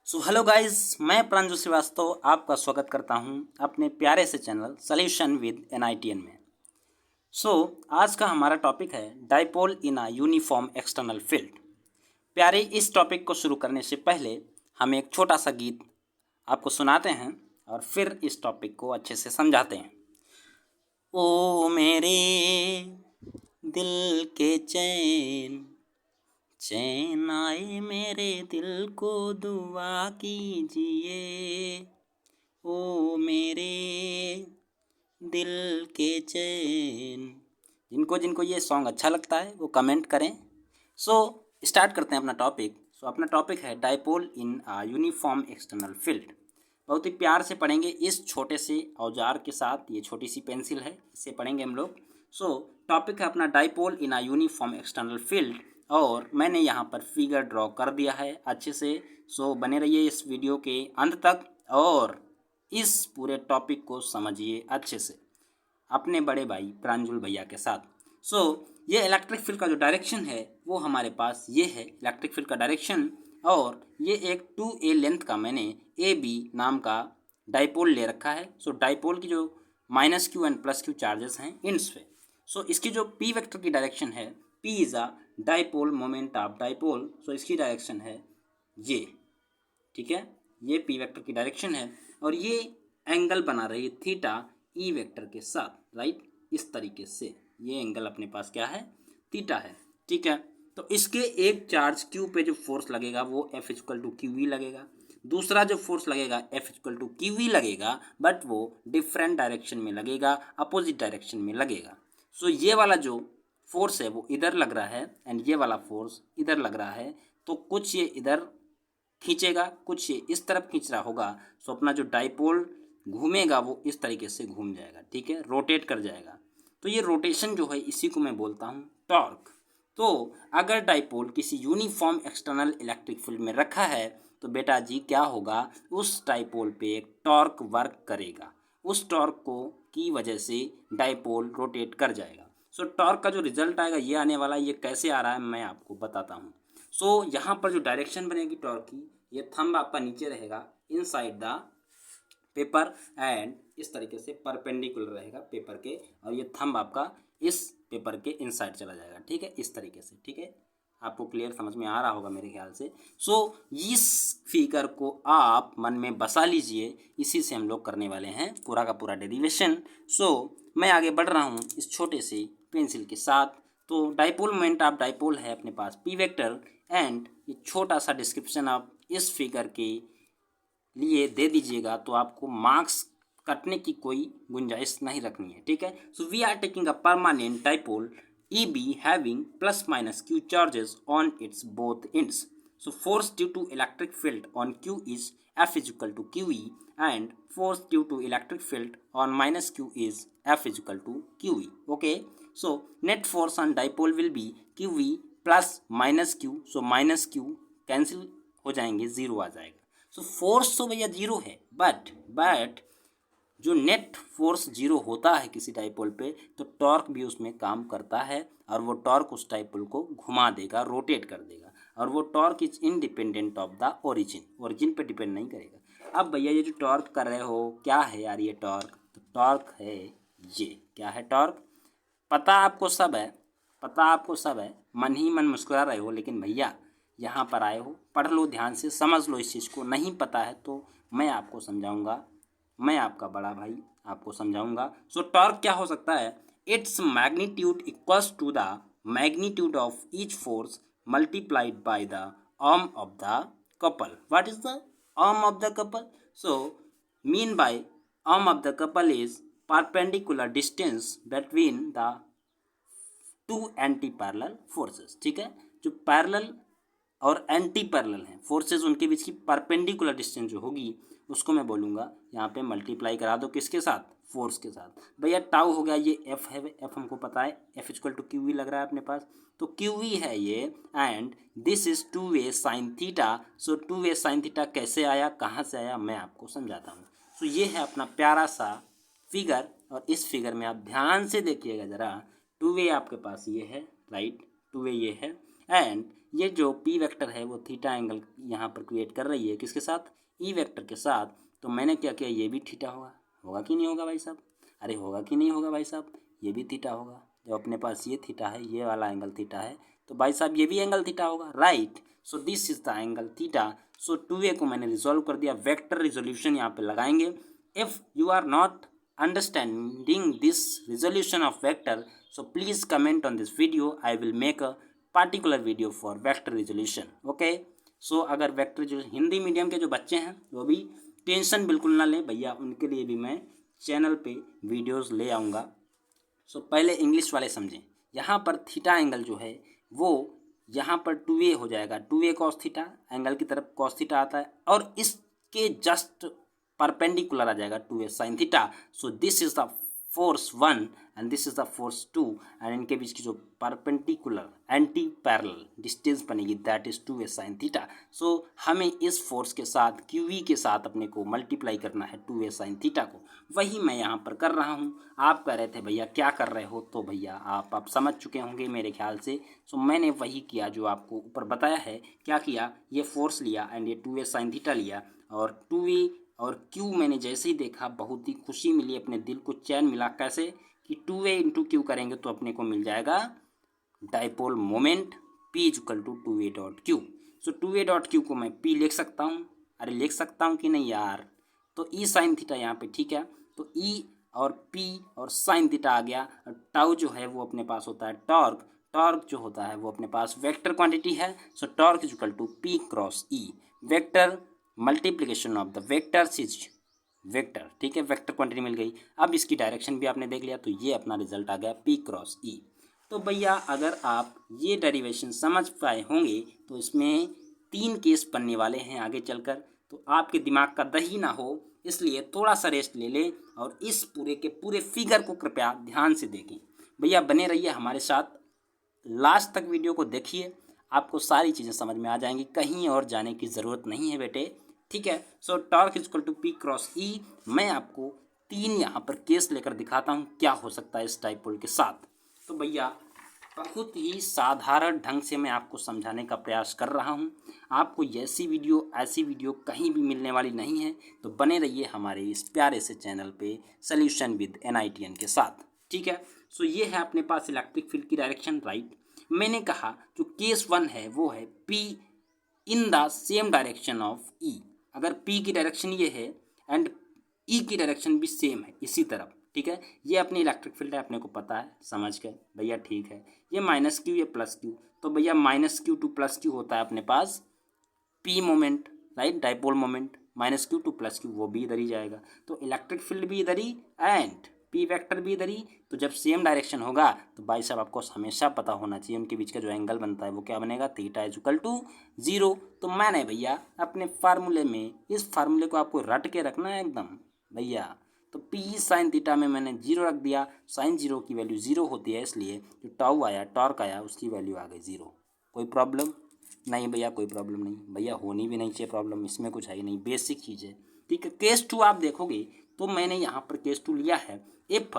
So hello guys, मैं प्रांजु श्रीवास्तव आपका स्वागत करता हूं अपने प्यारे से चैनल सॉल्यूशन विद एनआईटीएन में। आज का हमारा टॉपिक है dipole in a uniform external field. प्यारे, इस टॉपिक को शुरू करने से पहले हम एक छोटा सा गीत आपको सुनाते हैं और फिर इस टॉपिक को अच्छे से समझाते हैं। ओ मेरे दिल के चैन, चैन आए मेरे दिल को दुआ कीजिए। ओ मेरे दिल के चैन। जिनको जिनको ये सॉन्ग अच्छा लगता है वो कमेंट करें। स्टार्ट करते हैं अपना टॉपिक। अपना टॉपिक है dipole in a uniform external field. बहुत ही प्यार से पढ़ेंगे इस छोटे से औजार के साथ। ये छोटी सी पेंसिल है, इससे पढ़ेंगे हम लोग। टॉपिक है अपना dipole in a uniform external field और मैंने यहाँ पर फिगर ड्रॉ कर दिया है अच्छे से। बने रहिए इस वीडियो के अंत तक और इस पूरे टॉपिक को समझिए अच्छे से अपने बड़े भाई प्रांजल भैया के साथ। ये इलेक्ट्रिक फील्ड का जो डायरेक्शन है वो हमारे पास ये है इलेक्ट्रिक फील्ड का डायरेक्शन। और ये एक 2a लेंथ का मैंने AB नाम का डाइपोल ले रखा है। डाइपोल की जो -q एंड +q चार्जेस हैं इंड्स पे। इसकी जो P वेक्टर की डायरेक्शन है, P is a dipole moment of dipole. इसकी डायरेक्शन है ये, ठीक है, ये P वेक्टर की डायरेक्शन है और ये एंगल बना रही है थीटा E वेक्टर के साथ, राइट। इस तरीके से ये एंगल अपने पास क्या है, थीटा है, ठीक है। तो इसके एक चार्ज Q पे जो फोर्स लगेगा वो F = QE लगेगा। दूसरा जो फोर्स लगेगा F = QE लगेगा, बट वो डिफरेंट डायरेक्शन में लगेगा, अपोजिट डायरेक्शन में लगेगा। ये वाला जो फोर्स है वो इधर लग रहा है एंड ये वाला फोर्स इधर लग रहा है। तो कुछ ये इधर खींचेगा, कुछ ये इस तरफ खींच रहा होगा। अपना जो डाइपोल घूमेगा वो इस तरीके से घूम जाएगा, ठीक है, रोटेट कर जाएगा। तो ये रोटेशन जो है इसी को मैं बोलता हूँ टॉर्क। तो अगर डाइपोल किसी यूनिफॉर्म एक्सटर्नल इलेक्ट्रिक फील्ड में रखा है तो बेटा जी क्या होगा, उस डाइपोल पे एक टॉर्क वर्क करेगा। उस टॉर्क को की वजह से डाइपोल रोटेट कर जाएगा। टॉर्क का जो रिजल्ट आएगा ये आने वाला है। ये कैसे आ रहा है मैं आपको बताता हूँ। यहाँ पर जो डायरेक्शन बनेगी टॉर्क की, ये थंब आपका नीचे रहेगा इनसाइड द पेपर एंड इस तरीके से परपेंडिकुलर रहेगा पेपर के, और ये थंब आपका इस पेपर के इनसाइड चला जाएगा, ठीक है, इस तरीके से, ठीक है। आपको क्लियर समझ में आ रहा होगा मेरे ख्याल से। इस फिगर को आप मन में बसा लीजिए, इसी से हम लोग करने वाले हैं पूरा का पूरा डेरिवेशन। मैं आगे बढ़ रहा हूँ इस छोटे से पेंसिल के साथ। तो डाइपोल मोमेंट ऑफ डाइपोल है अपने पास P वेक्टर एंड ये छोटा सा डिस्क्रिप्शन आप इस फिगर के लिए दे दीजिएगा तो आपको मार्क्स कटने की कोई गुंजाइश नहीं रखनी है, ठीक है। We are taking a permanent dipole EB having ±q charges on its both ends. Force due to electric field on Q is F = QE and force due to electric field on -Q is F = QE. Okay. Net force on dipole will be QE plus -Q. -Q cancel हो जाएंगे, zero आ जाएगा। Force तो भैया zero है, but जो net force zero होता है किसी डाइपोल पे तो टॉर्क भी उसमें काम करता है और वो टॉर्क उस डाइपोल को घुमा देगा, रोटेट कर देगा। और वो torque is independent of the origin पे डिपेंड नहीं करेगा। अब भैया ये जो टॉर्क कर रहे हो क्या है यार, ये टॉर्क, तो टॉर्क है ये, क्या है टॉर्क, पता आपको सब है, पता आपको सब है, मन ही मन मुस्कुरा रहे हो, लेकिन भैया यहाँ पर आए हो, पढ़ लो ध्यान से, समझ लो इस चीज़ को। नहीं पता है तो मैं आपको समझाऊंगा, मैं आपका बड़ा भाई आपको समझाऊंगा। टॉर्क क्या हो सकता है, its magnitude equals to the magnitude of each force multiplied by the arm of the couple. What is the arm of the couple? Mean by arm of the couple is perpendicular distance between the two anti parallel forces, ठीक है। जो parallel और anti parallel हैं forces, उनके बीच की perpendicular distance जो होगी उसको मैं बोलूँगा यहाँ पे मल्टीप्लाई करा दो किसके साथ, फोर्स के साथ। भैया टाउ हो गया, ये एफ है, एफ हमको पता है, F = QE लग रहा है अपने पास, तो QE है ये and this is 2a sin theta. 2a sin theta कैसे आया, कहाँ से आया, मैं आपको समझाता हूँ। ये है अपना प्यारा सा फिगर और इस फिगर में आप ध्यान से देखिएगा ज़रा। 2a आपके पास ये है, राइट, 2a ये है एंड ये जो पी वेक्टर है वो थीटा एंगल यहाँ पर क्रिएट कर रही है किसके साथ, ई वेक्टर के साथ। तो मैंने क्या किया, ये भी थीटा होगा, होगा कि नहीं होगा भाई साहब, अरे होगा कि नहीं होगा भाई साहब, ये भी थीटा होगा। जब अपने पास ये थीटा है, ये वाला एंगल थीटा है, तो भाई साहब ये भी एंगल थीटा होगा, right. So this is the angle theta. So 2a को मैंने रिजॉल्व कर दिया, वेक्टर रिजोल्यूशन यहाँ पे लगाएंगे। If you are not understanding this resolution of vector, so please comment on this video. I will make a particular video for vector resolution. Okay, so अगर vector जो Hindi medium के जो बच्चे हैं वो भी टेंशन बिल्कुल ना लें भैया, उनके लिए भी मैं चैनल पे वीडियोस ले आऊँगा। सो पहले इंग्लिश वाले समझें, यहाँ पर थीटा एंगल जो है वो यहाँ पर 2a हो जाएगा, 2a कॉस थीटा, एंगल की तरफ कॉस थीटा आता है, और इसके जस्ट परपेंडिकुलर आ जाएगा 2a sine theta. So this is the force 1 and this is the force 2, and इनके बीच की जो परपेंडिकुलर एंटी पैरेलल डिस्टेंस बनेगी that is 2a sine theta. So हमें इस फोर्स के साथ QV के साथ अपने को मल्टीप्लाई करना है 2a साइन थीटा को, वही मैं यहाँ पर कर रहा हूँ। आप कह रहे थे भैया क्या कर रहे हो, तो भैया आप समझ चुके होंगे मेरे ख्याल से। सो मैंने वही किया जो आपको ऊपर बताया है। क्या किया, ये फोर्स लिया एंड ये 2a साइन थीटा लिया, और 2a और Q मैंने जैसे ही देखा बहुत ही खुशी मिली, अपने दिल को चैन मिला। कैसे कि 2a इंटू Q करेंगे तो अपने को मिल जाएगा dipole moment P equal to 2a dot Q। So 2a dot Q को मैं P लिख सकता हूँ, अरे लिख सकता हूँ कि नहीं यार, तो E साइन थीटा यहाँ पे, ठीक है। तो E और P और साइन थीटा आ गया। टाउ जो है वो अपने पास होता है टॉर्क, टॉर्क जो होता है वो अपने पास वेक्टर क्वांटिटी है। So torque equal to P cross E, vector multiplication of the vectors is vector, ठीक है, वेक्टर क्वांटिटी मिल गई। अब इसकी डायरेक्शन भी आपने देख लिया, तो ये अपना रिजल्ट आ गया P क्रॉस E। तो भैया अगर आप ये डेरिवेशन समझ पाए होंगे तो इसमें 3 केस बनने वाले हैं आगे चलकर, तो आपके दिमाग का दही ना हो इसलिए थोड़ा सा रेस्ट ले लें और इस पूरे के पूरे फिगर को कृपया ध्यान से देखें। भैया बने रहिए हमारे साथ, लास्ट तक वीडियो को देखिए, आपको सारी चीज़ें समझ में आ जाएंगी, कहीं और जाने की ज़रूरत नहीं है बेटे, ठीक है। So torque equal to P cross E। मैं आपको 3 यहाँ पर केस लेकर दिखाता हूँ क्या हो सकता है इस डाइपोल के साथ। तो भैया बहुत ही साधारण ढंग से मैं आपको समझाने का प्रयास कर रहा हूँ, आपको ऐसी वीडियो कहीं भी मिलने वाली नहीं है। तो बने रहिए हमारे इस प्यारे से चैनल पे सॉल्यूशन विद NITN के साथ, ठीक है। सो ये है अपने पास इलेक्ट्रिक फील्ड की डायरेक्शन, राइट। मैंने कहा जो केस 1 है वो है P in the same direction of E। अगर P की डायरेक्शन ये है एंड E की डायरेक्शन भी सेम है इसी तरफ, ठीक है। ये अपनी इलेक्ट्रिक फील्ड है, अपने को पता है, समझ गए भैया, ठीक है। ये माइनस क्यू, ये प्लस क्यू, तो भैया minus Q two plus Q होता है अपने पास P moment, right, dipole moment. Minus Q two plus Q वो भी इधर ही जाएगा, तो इलेक्ट्रिक फील्ड भी इधर ही एंड P वेक्टर भी इधर ही। तो जब सेम डायरेक्शन होगा तो भाई साहब आपको हमेशा पता होना चाहिए उनके बीच का जो एंगल बनता है वो क्या बनेगा, थीटा इज इक्वल टू 0। तो मैंने भैया अपने फार्मूले में इस फार्मूले को आपको रट के रखना है एकदम भैया। तो P साइन थीटा में मैंने 0 रख दिया, साइन 0 की वैल्यू 0 होती है, इसलिए जो टाउ आया, टॉर्क आया, उसकी वैल्यू आ गई 0। कोई प्रॉब्लम नहीं भैया, कोई प्रॉब्लम नहीं भैया, होनी भी नहीं चाहिए प्रॉब्लम, इसमें कुछ है ही नहीं, बेसिक चीज़ है, ठीक है। केस 2 आप देखोगे तो मैंने यहाँ पर केस 2 लिया है, if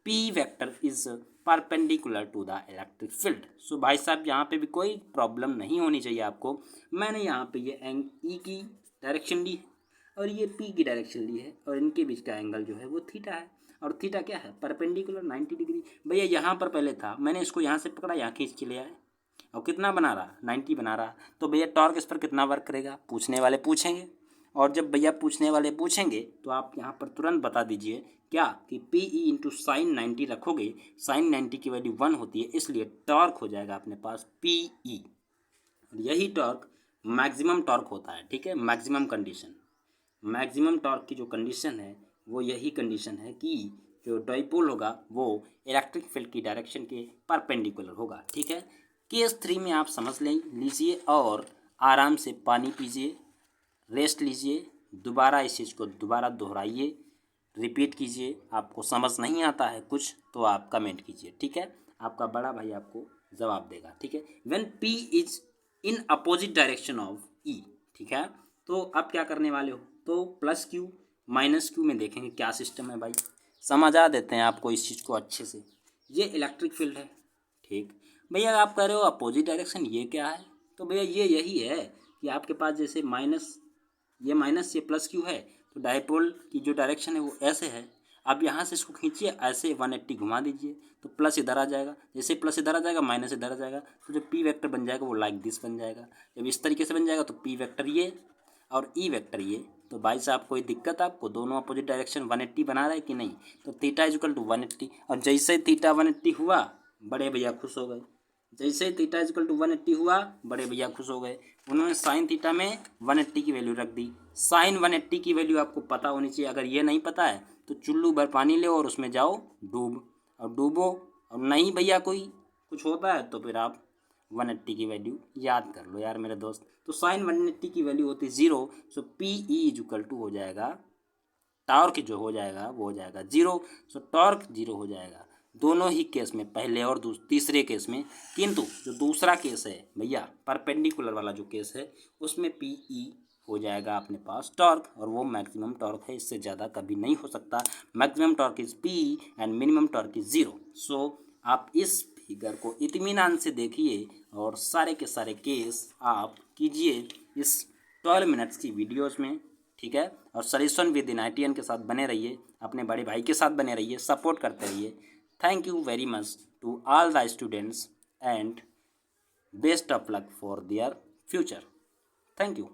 P vector is perpendicular to the electric field. So भाई साहब यहाँ पे भी कोई प्रॉब्लम नहीं होनी चाहिए आपको। मैंने यहाँ पे ये E की डायरेक्शन ली है और ये P की डायरेक्शन ली है, और इनके बीच का एंगल जो है वो थीटा है, और थीटा क्या है, परपेंडिकुलर 90 डिग्री। भैया यहाँ पर पहले था, मैंने इसको यहाँ से पकड़ा, यहाँ खींच के ले आया, और कितना बना रहा, 90 बना रहा। तो भैया टॉर्क इस पर कितना वर्क करेगा, पूछने वाले पूछेंगे, और जब भैया पूछने वाले पूछेंगे तो आप यहाँ पर तुरंत बता दीजिए क्या कि P E इंटू साइन 90 रखोगे, साइन 90 की वैल्यू 1 होती है, इसलिए टॉर्क हो जाएगा अपने पास P E, और यही टॉर्क मैक्सिमम टॉर्क होता है, ठीक है। मैक्सिमम कंडीशन, मैक्सिमम टॉर्क की जो कंडीशन है वो यही कंडीशन है कि जो डाइपोल होगा वो इलेक्ट्रिक फील्ड की डायरेक्शन के परपेंडिकुलर होगा, ठीक है। केस 3 में आप समझ लीजिए और आराम से पानी पीजिए, रेस्ट लीजिए, दोबारा इस चीज़ को दोबारा दोहराइए, रिपीट कीजिए। आपको समझ नहीं आता है कुछ तो आप कमेंट कीजिए, ठीक है, आपका बड़ा भाई आपको जवाब देगा, ठीक है। When P is in opposite direction of E, ठीक है। तो अब क्या करने वाले हो, तो प्लस क्यू माइनस क्यू में देखेंगे क्या सिस्टम है भाई, समझा देते हैं आपको इस चीज़ को अच्छे से। ये इलेक्ट्रिक फील्ड है, ठीक। भैया आप कह रहे हो अपोजिट डायरेक्शन, ये क्या है? तो भैया ये यही है कि आपके पास जैसे माइनस ये प्लस क्यू है, तो डायपोल की जो डायरेक्शन है वो ऐसे है। आप यहाँ से इसको खींचिए, ऐसे 180 घुमा दीजिए, तो प्लस इधर आ जाएगा। जैसे प्लस इधर आ जाएगा, माइनस इधर आ जाएगा, तो जो पी वेक्टर बन जाएगा वो लाइक दिस बन जाएगा। जब इस तरीके से बन जाएगा तो पी वेक्टर ये और ई वेक्टर ये। तो भाई साहब कोई दिक्कत आपको? दोनों अपोजिट डायरेक्शन 180 बना रहा है कि नहीं? तो थीटा इजकल टू 180, और जैसे थीटा 180 हुआ बड़े भैया खुश हो गए। जैसे ही थीटा इजकल टू 180 हुआ बड़े भैया खुश हो गए। उन्होंने साइन थीटा में 180 की वैल्यू रख दी। साइन 180 की वैल्यू आपको पता होनी चाहिए। अगर ये नहीं पता है तो चुल्लू भर पानी ले और उसमें जाओ डूब, और डूबो। और नहीं भैया कोई कुछ होता है तो फिर आप 180 की वैल्यू याद कर लो यार मेरे दोस्त। तो साइन 180 की वैल्यू होती है 0। सो पी ई इजकल टू हो जाएगा, टॉर्क जो हो जाएगा वो हो जाएगा 0। सो टॉर्क 0 हो जाएगा दोनों ही केस में, पहले और तीसरे केस में। किंतु जो दूसरा केस है भैया, परपेंडिकुलर वाला जो केस है, उसमें पी ई हो जाएगा अपने पास टॉर्क, और वो मैक्सिमम टॉर्क है, इससे ज़्यादा कभी नहीं हो सकता। Maximum torque is P and minimum torque is 0। सो आप इस फिगर को इत्मीनान से देखिए और सारे के सारे केस आप कीजिए इस 12 मिनट्स की वीडियोज़ में, ठीक है। और सॉल्यूशन विद इन ITN के साथ बने रहिए, अपने बड़े भाई के साथ बने रहिए, सपोर्ट करते रहिए। Thank you very much to all the students and best of luck for their future. Thank you.